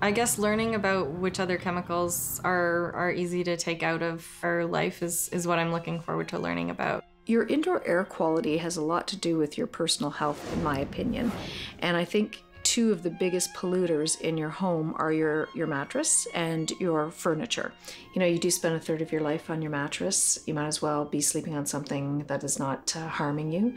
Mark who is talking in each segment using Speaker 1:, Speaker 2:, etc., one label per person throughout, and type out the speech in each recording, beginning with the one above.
Speaker 1: I guess learning about which other chemicals are easy to take out of our life is what I'm looking forward to learning about.
Speaker 2: Your indoor air quality has a lot to do with your personal health, in my opinion. And I think two of the biggest polluters in your home are your mattress and your furniture. You know, you do spend a third of your life on your mattress. You might as well be sleeping on something that is not harming you.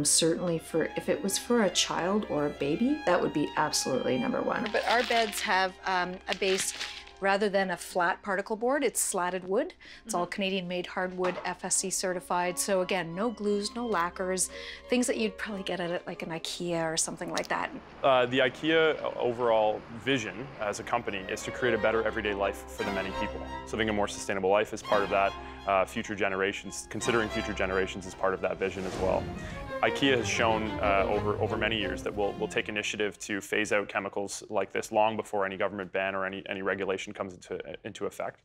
Speaker 2: Certainly if it was for a child or a baby, that would be absolutely number one. But our beds have a base. Rather than a flat particle board, it's slatted wood. It's all Canadian-made hardwood, FSC certified. So again, no glues, no lacquers, things that you'd probably get at like an IKEA or something like that.
Speaker 3: The IKEA overall vision as a company is to create a better everyday life for the many people. So living a more sustainable life is part of that. Future generations, considering future generations is part of that vision as well. IKEA has shown over many years that we'll take initiative to phase out chemicals like this long before any government ban or any regulation comes into effect.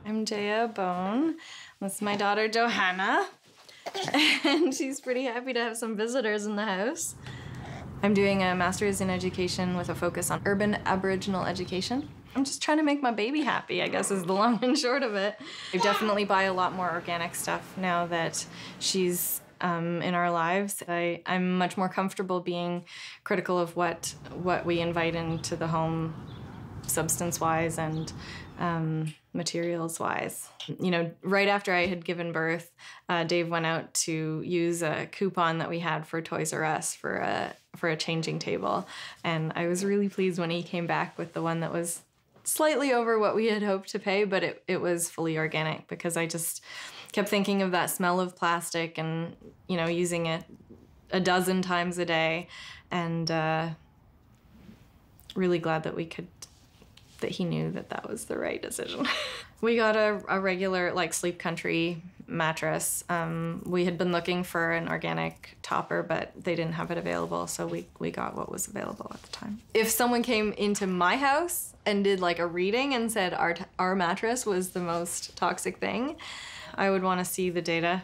Speaker 1: I'm Jaya Bone. This is my daughter Johanna, and she's pretty happy to have some visitors in the house. I'm doing a master's in education with a focus on urban Aboriginal education. I'm just trying to make my baby happy, I guess, is the long and short of it. I definitely buy a lot more organic stuff now that she's in our lives. I'm much more comfortable being critical of what we invite into the home, substance-wise and materials-wise. You know, right after I had given birth, Dave went out to use a coupon that we had for Toys R Us for a changing table, and I was really pleased when he came back with the one that was slightly over what we had hoped to pay, but it was fully organic, because I just kept thinking of that smell of plastic and, you know, using it a dozen times a day, and really glad that he knew that was the right decision. We got a regular, like, Sleep Country mattress. We had been looking for an organic topper, but they didn't have it available, so we got what was available at the time. If someone came into my house and did like a reading and said our mattress was the most toxic thing, I would want to see the data.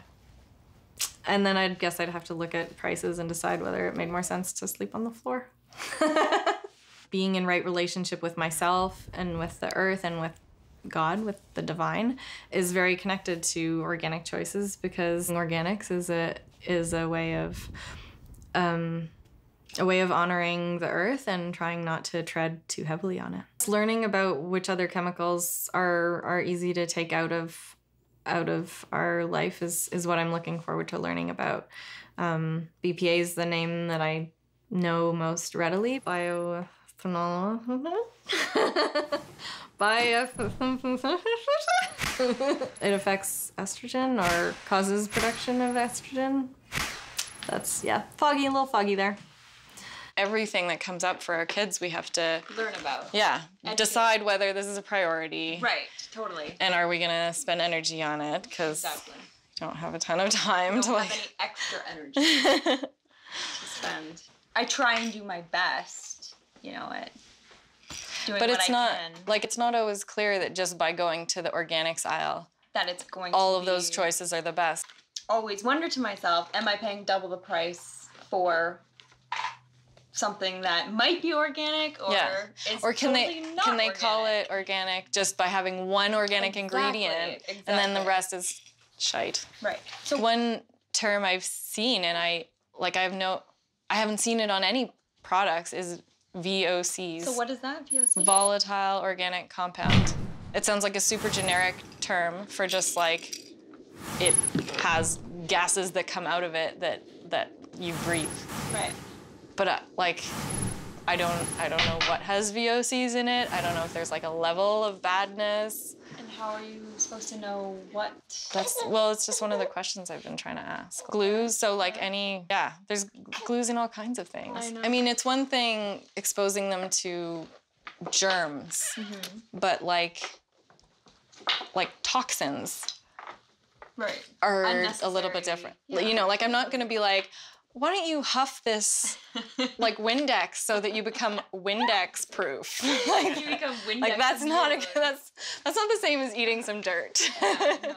Speaker 1: And then I'd have to look at prices and decide whether it made more sense to sleep on the floor. Being in right relationship with myself and with the earth and with God, with the divine, is very connected to organic choices, because organics is a way of honoring the earth and trying not to tread too heavily on it. Learning about which other chemicals are easy to take out of our life is what I'm looking forward to learning about. BPA is the name that I know most readily. It affects estrogen or causes production of estrogen. That's, yeah, a little foggy there. Everything that comes up for our kids, we have to
Speaker 4: learn about.
Speaker 1: Yeah, decide whether this is a priority.
Speaker 4: Right, totally.
Speaker 1: And are we gonna spend energy on it? Because we don't have a ton of time to, like,
Speaker 4: have any extra energy to spend. I try and do my best, you know, at doing
Speaker 1: but
Speaker 4: what
Speaker 1: it's
Speaker 4: I
Speaker 1: not
Speaker 4: can.
Speaker 1: like it's not always clear that just by going to the organics aisle
Speaker 4: that it's going
Speaker 1: all
Speaker 4: to
Speaker 1: of those choices are the best.
Speaker 4: Always wonder to myself, am I paying double the price for something that might be organic, or is
Speaker 1: or can
Speaker 4: totally
Speaker 1: they
Speaker 4: not
Speaker 1: can they
Speaker 4: organic?
Speaker 1: call it organic just by having one organic ingredient and then the rest is shite?
Speaker 4: Right. So
Speaker 1: one term I've seen, and I haven't seen it on any products, is VOCs.
Speaker 4: So what is that, VOC?
Speaker 1: Volatile organic compound. It sounds like a super generic term for just, like, it has gases that come out of it that you breathe.
Speaker 4: Right.
Speaker 1: But like, I don't know what has VOCs in it. I don't know if there's, like, a level of badness.
Speaker 4: And how are you supposed to know what?
Speaker 1: It's just one of the questions I've been trying to ask. Glues, so, like, there's glues in all kinds of things. I mean, it's one thing exposing them to germs, but, like, like toxins
Speaker 4: right.
Speaker 1: are a little bit different.
Speaker 4: Yeah.
Speaker 1: You know, like I'm not going to be like, why don't you huff this like Windex so that you become Windex proof? Like,
Speaker 4: you become Windex.
Speaker 1: Like that's not that's not the same as eating some dirt.
Speaker 4: Yeah, no.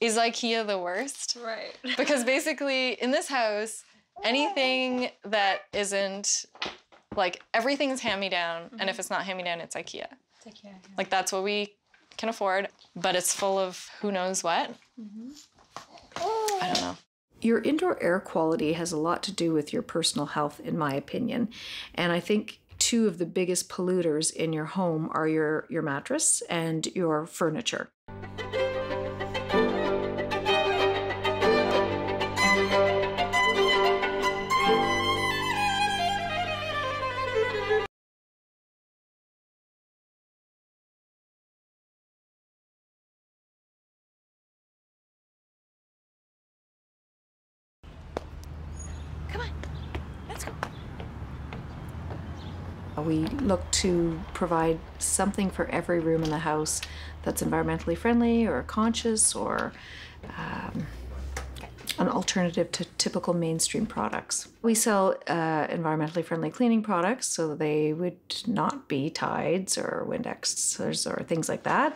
Speaker 1: Is IKEA the worst?
Speaker 4: Right.
Speaker 1: Because basically in this house, anything that isn't like everything's hand-me-down, and if it's not hand-me-down, it's IKEA.
Speaker 4: It's IKEA. Yeah.
Speaker 1: Like that's what we can afford, but it's full of who knows what. I don't know.
Speaker 2: Your indoor air quality has a lot to do with your personal health, in my opinion. And I think two of the biggest polluters in your home are your mattress and your furniture. We look to provide something for every room in the house that's environmentally friendly or conscious or an alternative to typical mainstream products. We sell environmentally friendly cleaning products, so they would not be Tides or Windexers or things like that.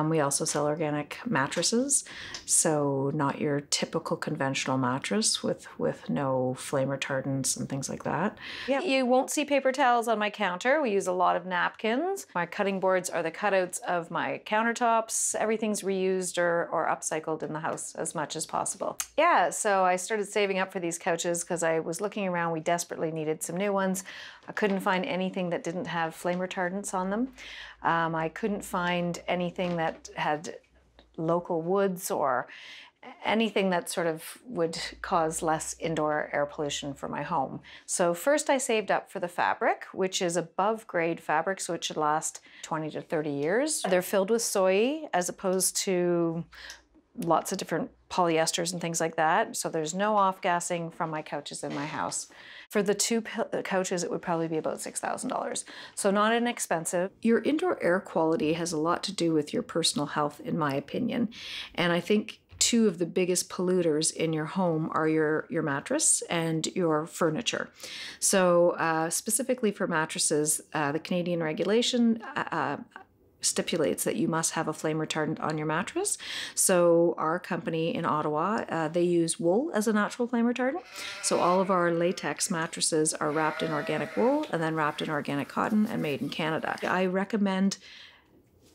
Speaker 2: We also sell organic mattresses, so not your typical conventional mattress with no flame retardants and things like that. Yeah. You won't see paper towels on my counter. We use a lot of napkins. My cutting boards are the cutouts of my countertops. Everything's reused or upcycled in the house as much as possible. Yeah, so I started saving up for these couches because I was looking around. We desperately needed some new ones. I couldn't find anything that didn't have flame retardants on them. I couldn't find anything that had local woods or anything that sort of would cause less indoor air pollution for my home. So first I saved up for the fabric, which is above grade fabric, so it should last 20 to 30 years. They're filled with soy as opposed to lots of different polyesters and things like that. So there's no off-gassing from my couches in my house. For the two couches, it would probably be about $6,000. So not inexpensive. Your indoor air quality has a lot to do with your personal health, in my opinion. And I think two of the biggest polluters in your home are your mattress and your furniture. So specifically for mattresses, the Canadian regulation stipulates that you must have a flame retardant on your mattress. So our company in Ottawa, they use wool as a natural flame retardant. So all of our latex mattresses are wrapped in organic wool and then wrapped in organic cotton and made in Canada. I recommend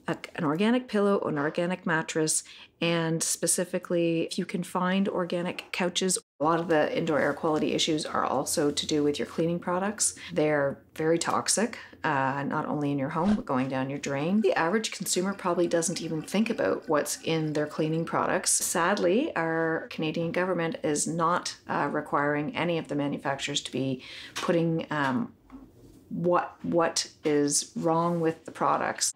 Speaker 2: an organic pillow, an organic mattress, and specifically if you can find organic couches. A lot of the indoor air quality issues are also to do with your cleaning products. They're very toxic, not only in your home, but going down your drain. The average consumer probably doesn't even think about what's in their cleaning products. Sadly, our Canadian government is not requiring any of the manufacturers to be putting what is wrong with the products.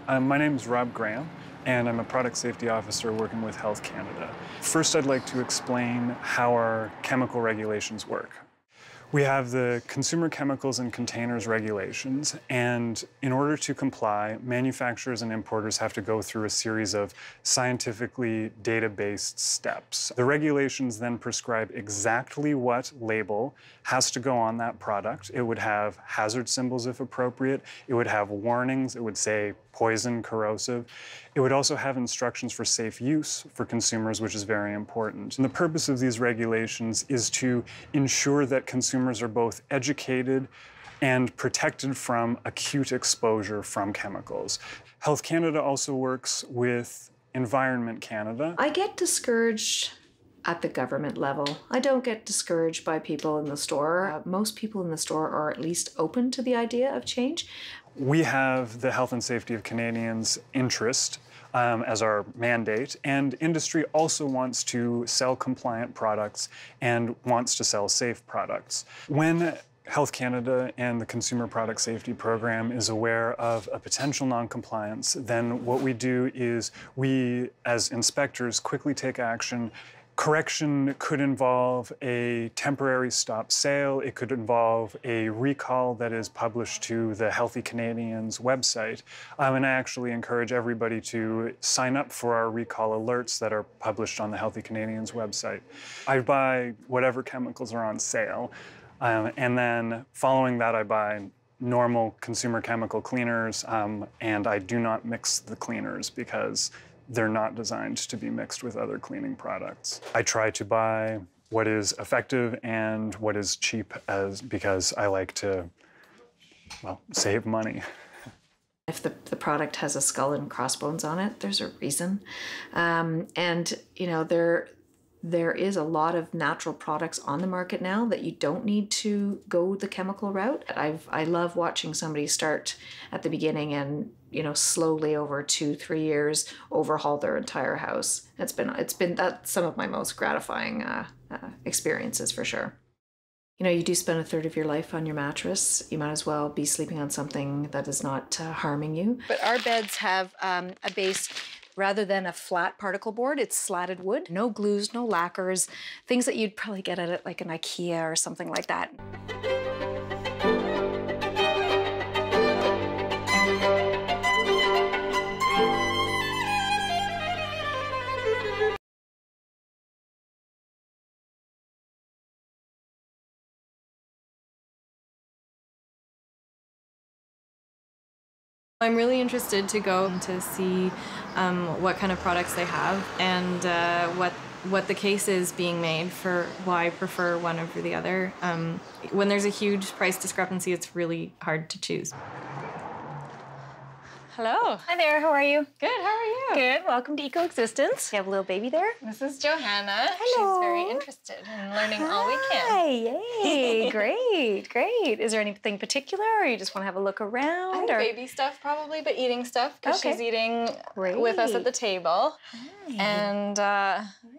Speaker 5: My name is Rob Graham, and I'm a product safety officer working with Health Canada. First, I'd like to explain how our chemical regulations work. We have the Consumer Chemicals and Containers regulations, and in order to comply, manufacturers and importers have to go through a series of scientifically data-based steps. The regulations then prescribe exactly what label has to go on that product. It would have hazard symbols if appropriate. It would have warnings. It would say poison, corrosive. It would also have instructions for safe use for consumers, which is very important. And the purpose of these regulations is to ensure that consumers are both educated and protected from acute exposure from chemicals. Health Canada also works with Environment Canada.
Speaker 2: I get discouraged at the government level. I don't get discouraged by people in the store. Most people in the store are at least open to the idea of change.
Speaker 5: We have the health and safety of Canadians' interest as our mandate, and industry also wants to sell compliant products and wants to sell safe products. When Health Canada and the Consumer Product Safety Program is aware of a potential non-compliance, then what we do is we, as inspectors, quickly take action Correction could involve a temporary stop sale. It could involve a recall that is published to the Healthy Canadians website. And I actually encourage everybody to sign up for our recall alerts that are published on the Healthy Canadians website. I buy whatever chemicals are on sale. And then following that, I buy normal consumer chemical cleaners, and I do not mix the cleaners because they're not designed to be mixed with other cleaning products. I try to buy what is effective and what is cheap because I like to, well, save money.
Speaker 2: If the product has a skull and crossbones on it, there's a reason. And, you know, there is a lot of natural products on the market now that you don't need to go the chemical route. I love watching somebody start at the beginning and, you know, slowly over 2-3 years overhaul their entire house. It's been that's some of my most gratifying experiences for sure. You know, you do spend 1/3 of your life on your mattress. You might as well be sleeping on something that is not harming you.
Speaker 6: But our beds have a base. Rather than a flat particle board, it's slatted wood. No glues, no lacquers, things that you'd probably get at like an IKEA or something like that.
Speaker 1: I'm really interested to go to see what kind of products they have and what the case is being made for why I prefer one over the other. When there's a huge price discrepancy, it's really hard to choose.
Speaker 6: Hello.
Speaker 4: Hi there, how are you?
Speaker 6: Good, how are you?
Speaker 4: Good, welcome to Eco-Existence.
Speaker 6: You have a little baby there?
Speaker 4: This is Johanna.
Speaker 6: Hello.
Speaker 4: She's very interested in learning all we can.
Speaker 6: Hi, yay, great, great. Is there anything particular or you just want to have a look around?
Speaker 4: I think
Speaker 6: or?
Speaker 4: baby stuff probably, but eating stuff because
Speaker 6: Okay.
Speaker 4: she's eating
Speaker 6: Great.
Speaker 4: with us at the table.
Speaker 6: Hi.
Speaker 4: And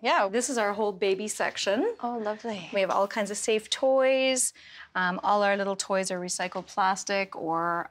Speaker 4: yeah.
Speaker 6: This is our whole baby section.
Speaker 4: Oh, lovely.
Speaker 6: We have all kinds of safe toys. All our little toys are recycled plastic or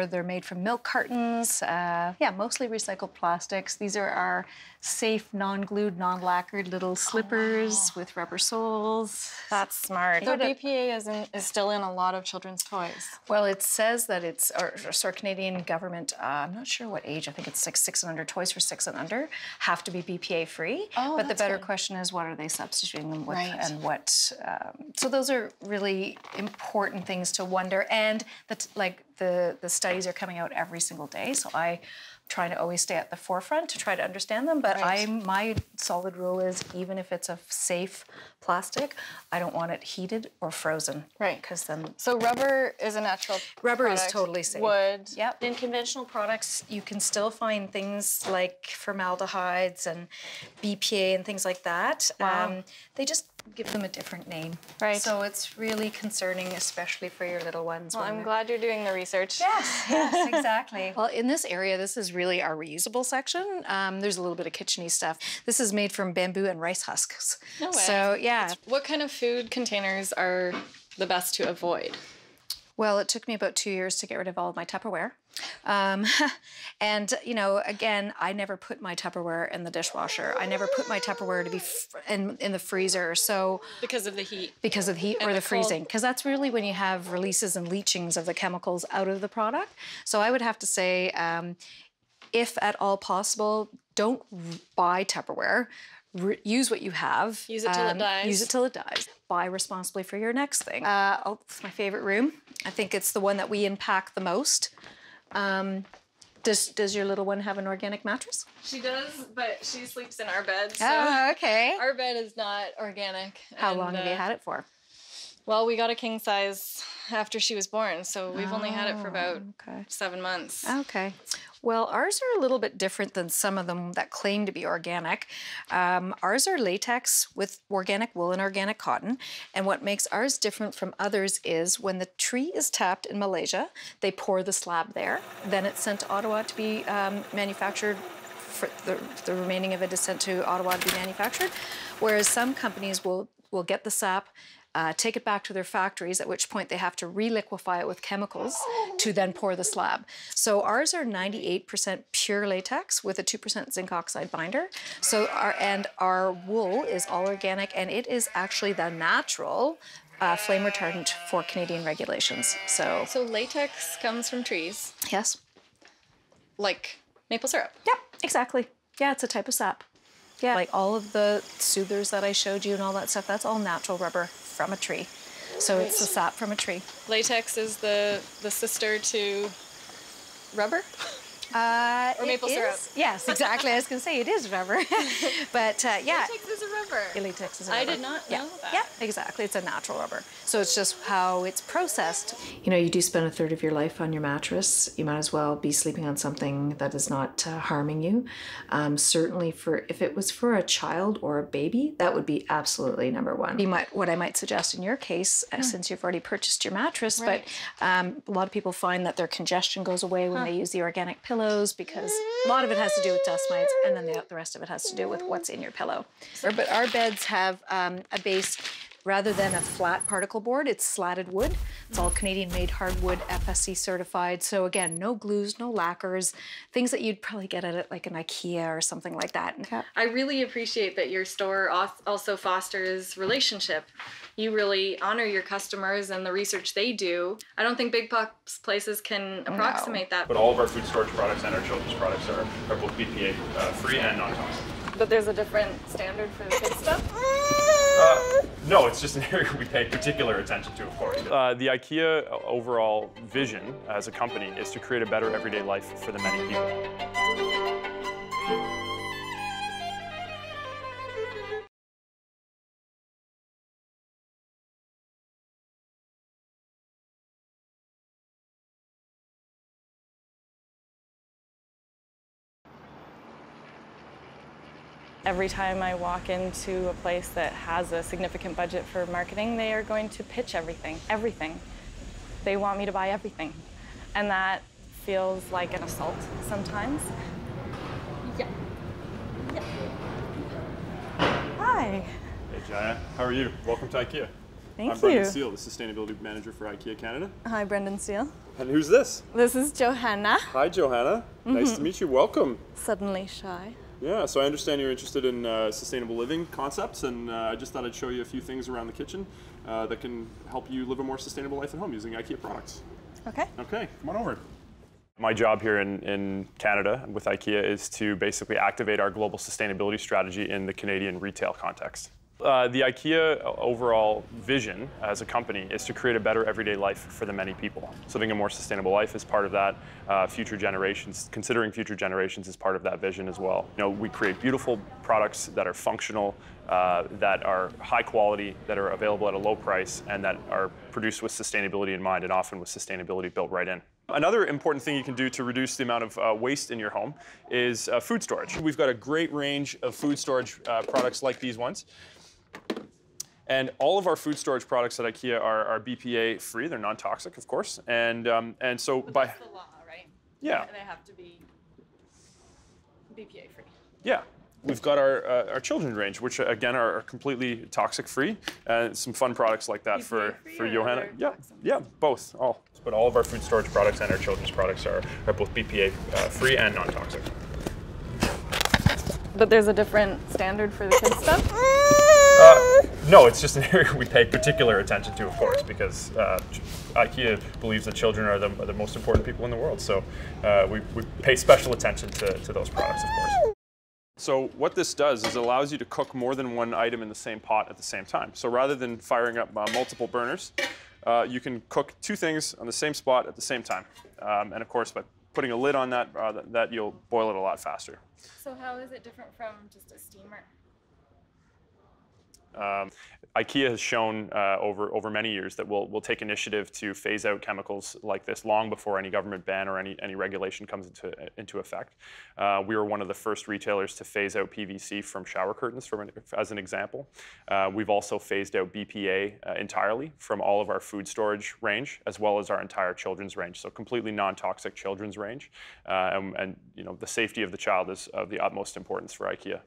Speaker 6: they're made from milk cartons. Yeah, mostly recycled plastics. These are our safe, non-glued, non-lacquered little slippers with rubber soles.
Speaker 4: That's smart.
Speaker 6: So
Speaker 4: So BPA is still in a lot of children's toys.
Speaker 6: Well, it says that it's, our Canadian government, I'm not sure what age, I think it's like 6 and under, toys for 6 and under have to be BPA free.
Speaker 4: Oh,
Speaker 6: but the
Speaker 4: that's
Speaker 6: better
Speaker 4: good.
Speaker 6: question is what are they substituting them with
Speaker 4: Right.
Speaker 6: and what, so those are really important things to wonder. And that's like the studies are coming out every single day. So I try to always stay at the forefront to try to understand them. But
Speaker 4: Right.
Speaker 6: my solid rule is even if it's a safe plastic, I don't want it heated or frozen.
Speaker 4: Right.
Speaker 6: Because then
Speaker 4: So rubber is a natural
Speaker 6: rubber is
Speaker 4: product.
Speaker 6: totally safe.
Speaker 4: Wood.
Speaker 6: Yep. In conventional products, you can still find things like formaldehydes and BPA and things like that.
Speaker 4: Wow.
Speaker 6: They just give them a different name.
Speaker 4: Right.
Speaker 6: So it's really concerning, especially for your little ones.
Speaker 4: Well,
Speaker 6: when
Speaker 4: I'm
Speaker 6: they're-
Speaker 4: glad you're doing the research.
Speaker 6: Yes, exactly. Well, in this area, this is really our reusable section. There's a little bit of kitchen-y stuff. This is made from bamboo and rice husks.
Speaker 4: No way.
Speaker 6: So, yeah.
Speaker 4: What kind of food containers are the best to avoid?
Speaker 6: Well, it took me about 2 years to get rid of all of my Tupperware. And, you know, again, I never put my Tupperware in the dishwasher. I never put my Tupperware to be in the freezer. So
Speaker 4: Because of the heat.
Speaker 6: because of heat or
Speaker 4: And
Speaker 6: the
Speaker 4: the cold.
Speaker 6: freezing, because that's really when you have releases and leachings of the chemicals out of the product. So I would have to say, if at all possible, don't buy Tupperware. Use what you have.
Speaker 4: Use it till it dies.
Speaker 6: Use it till it dies. Buy responsibly for your next thing. It's my favorite room. I think it's the one that we unpack the most. Does your little one have an organic mattress?
Speaker 4: She does, but she sleeps in our bed. So
Speaker 6: Okay.
Speaker 4: our bed is not organic.
Speaker 6: How
Speaker 4: and,
Speaker 6: long have you had it for?
Speaker 4: Well, we got a king size after she was born, so we've only had it for about
Speaker 6: Okay.
Speaker 4: 7 months.
Speaker 6: Okay. Well, ours are a little bit different than some of them that claim to be organic. Ours are latex with organic wool and organic cotton. And what makes ours different from others is when the tree is tapped in Malaysia, they pour the slab there. Then it's sent to Ottawa to be manufactured. For the remaining of it is sent to Ottawa to be manufactured. Whereas some companies will get the sap, take it back to their factories, at which point they have to reliquefy it with chemicals to then pour the slab. So ours are 98% pure latex with a 2% zinc oxide binder. So our wool is all organic, and it is actually the natural flame retardant for Canadian regulations. So
Speaker 1: latex comes from trees,
Speaker 6: yes.
Speaker 1: like maple syrup.
Speaker 6: Yeah, exactly. Yeah, it's a type of sap. Yeah, like all of the soothers that I showed you and all that stuff, that's all natural rubber from a tree. So it's the sap from a tree.
Speaker 1: Latex is the sister to rubber? Or maple syrup.
Speaker 6: Yes, exactly. I was going to say it is rubber. But yeah.
Speaker 1: Latex is a rubber.
Speaker 6: Latex is a rubber.
Speaker 1: I did not know that.
Speaker 6: Yeah, exactly. It's a natural rubber. So it's just how it's processed.
Speaker 2: You know, you do spend a third of your life on your mattress. You might as well be sleeping on something that is not harming you. Certainly if it was for a child or a baby, that would be absolutely number one.
Speaker 6: What I might suggest in your case, since you've already purchased your mattress, but a lot of people find that their congestion goes away when they use the organic pillows, because a lot of it has to do with dust mites, and then the rest of it has to do with what's in your pillow. But our beds have a base, rather than a flat particle board, it's slatted wood. It's all Canadian-made hardwood, FSC certified. So again, no glues, no lacquers, things that you'd probably get at like an IKEA or something like that.
Speaker 1: I really appreciate that your store also fosters relationship. You really honor your customers and the research they do. I don't think big box places can approximate that.
Speaker 3: But all of our food storage products and our children's products are both BPA free and non-toxic.
Speaker 1: But there's a different standard for the kids stuff?
Speaker 3: No, it's just an area we pay particular attention to, of course. The IKEA overall vision as a company is to create a better everyday life for the many people.
Speaker 7: Every time I walk into a place that has a significant budget for marketing, they are going to pitch everything. They want me to buy everything. And that feels like an assault sometimes. Yeah. Hi.
Speaker 3: Hey, Jaya. How are you? Welcome to IKEA.
Speaker 7: Thank
Speaker 3: I'm
Speaker 7: you.
Speaker 3: Brendan Steele, the Sustainability Manager for IKEA Canada.
Speaker 7: Hi, Brendan Steele.
Speaker 3: And who's this?
Speaker 7: This is Johanna.
Speaker 3: Hi, Johanna. Nice to meet you. Welcome.
Speaker 7: Suddenly shy.
Speaker 3: Yeah, so I understand you're interested in sustainable living concepts, and I just thought I'd show you a few things around the kitchen that can help you live a more sustainable life at home using IKEA products.
Speaker 7: Okay.
Speaker 3: Okay, come on over. My job here in Canada with IKEA is to basically activate our global sustainability strategy in the Canadian retail context. The IKEA overall vision as a company is to create a better everyday life for the many people. So living a more sustainable life is part of that. Future generations, considering future generations is part of that vision as well. You know, we create beautiful products that are functional, that are high quality, that are available at a low price, and that are produced with sustainability in mind, and often with sustainability built right in. Another important thing you can do to reduce the amount of waste in your home is food storage. We've got a great range of food storage products like these ones. And all of our food storage products at IKEA are BPA free. They're non-toxic, of course. And so
Speaker 1: But that's the law, right?
Speaker 3: Yeah.
Speaker 1: They have to be BPA free.
Speaker 3: Yeah. We've got our children's range, which again are completely toxic free. Some fun products like that for Johanna. Yeah, both. All. But all of our food storage products and our children's products are both BPA free and non-toxic.
Speaker 7: But there's a different standard for the kids stuff?
Speaker 3: No, it's just an area we pay particular attention to, of course, because IKEA believes that children are the most important people in the world. So we pay special attention to those products, of course. So what this does is it allows you to cook more than one item in the same pot at the same time. So rather than firing up multiple burners, you can cook two things on the same spot at the same time. And of course, by putting a lid on that you'll boil it a lot faster.
Speaker 7: So how is it different from just a steamer?
Speaker 3: IKEA has shown over many years that we'll take initiative to phase out chemicals like this long before any government ban or any regulation comes into effect. We were one of the first retailers to phase out PVC from shower curtains, as an example. We've also phased out BPA entirely from all of our food storage range, as well as our entire children's range. So completely non-toxic children's range, and you know, the safety of the child is of the utmost importance for IKEA.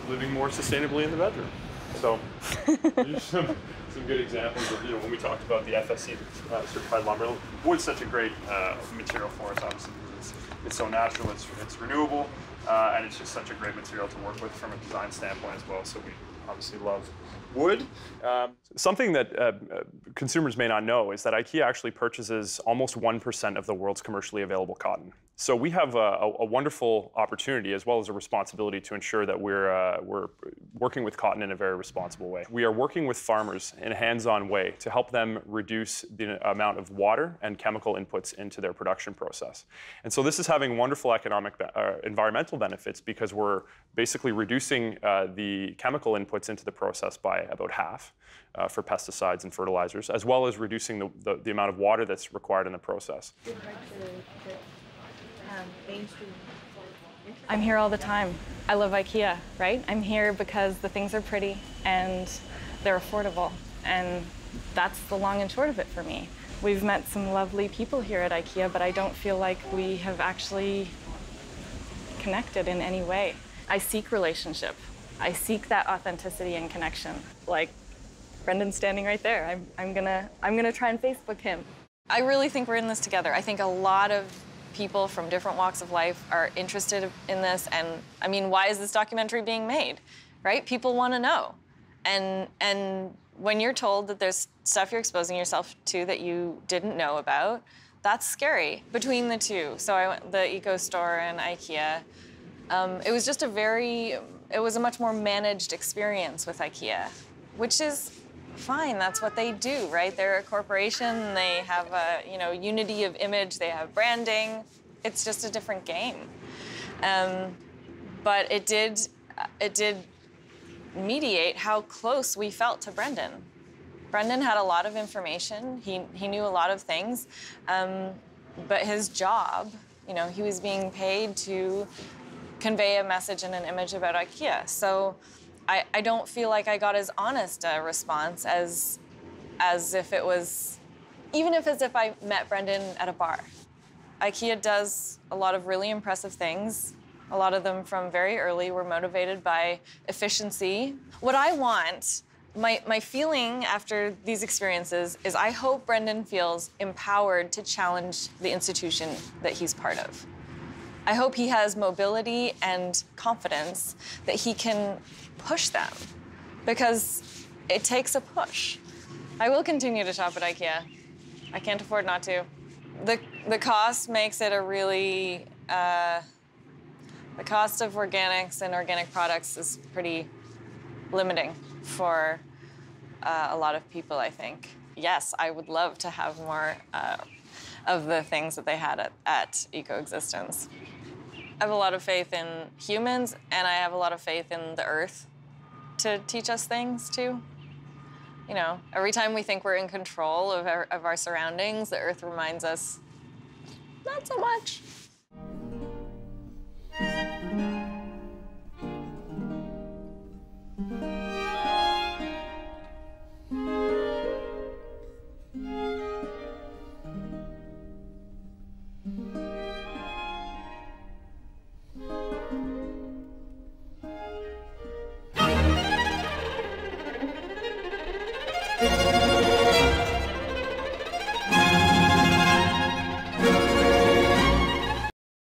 Speaker 3: Living more sustainably in the bedroom. So some good examples of, when we talked about the FSC certified lumber, wood's such a great material for us, obviously, because it's so natural, it's renewable, and it's just such a great material to work with from a design standpoint as well. So we obviously love wood. Something that consumers may not know is that IKEA actually purchases almost 1% of the world's commercially available cotton. So we have a wonderful opportunity as well as a responsibility to ensure that we're working with cotton in a very responsible way. We are working with farmers in a hands-on way to help them reduce the amount of water and chemical inputs into their production process. And so this is having wonderful environmental benefits because we're basically reducing the chemical inputs into the process by about half for pesticides and fertilizers, as well as reducing the amount of water that's required in the process.
Speaker 7: I'm here all the time. I love IKEA, right? I'm here because the things are pretty and they're affordable, and that's the long and short of it for me. We've met some lovely people here at IKEA, but I don't feel like we have actually connected in any way. I seek relationship. I seek that authenticity and connection. Like Brendan's standing right there. I'm gonna try and Facebook him. I really think we're in this together. I think a lot of people from different walks of life are interested in this, and I mean, why is this documentary being made, right? People want to know, and when you're told that there's stuff you're exposing yourself to that you didn't know about, that's scary. Between the two, so I went the Eco Store and IKEA. It was just it was a much more managed experience with IKEA, which is fine, that's what they do, right? They're a corporation, they have a unity of image, they have branding. It's just a different game. But it did mediate how close we felt to Brendan. Brendan had a lot of information, he knew a lot of things, but his job, he was being paid to convey a message and an image about IKEA. So I don't feel like I got as honest a response as if it was, even as if I met Brendan at a bar. IKEA does a lot of really impressive things. A lot of them from very early were motivated by efficiency. What I want, my feeling after these experiences is I hope Brendan feels empowered to challenge the institution that he's part of. I hope he has mobility and confidence that he can push them, because it takes a push. I will continue to shop at IKEA. I can't afford not to. The cost makes it a really, the cost of organics and organic products is pretty limiting for a lot of people, I think. Yes, I would love to have more of the things that they had at Ecoexistence. I have a lot of faith in humans, and I have a lot of faith in the earth to teach us things, too. Every time we think we're in control of our surroundings, the earth reminds us, not so much.
Speaker 8: Thank you.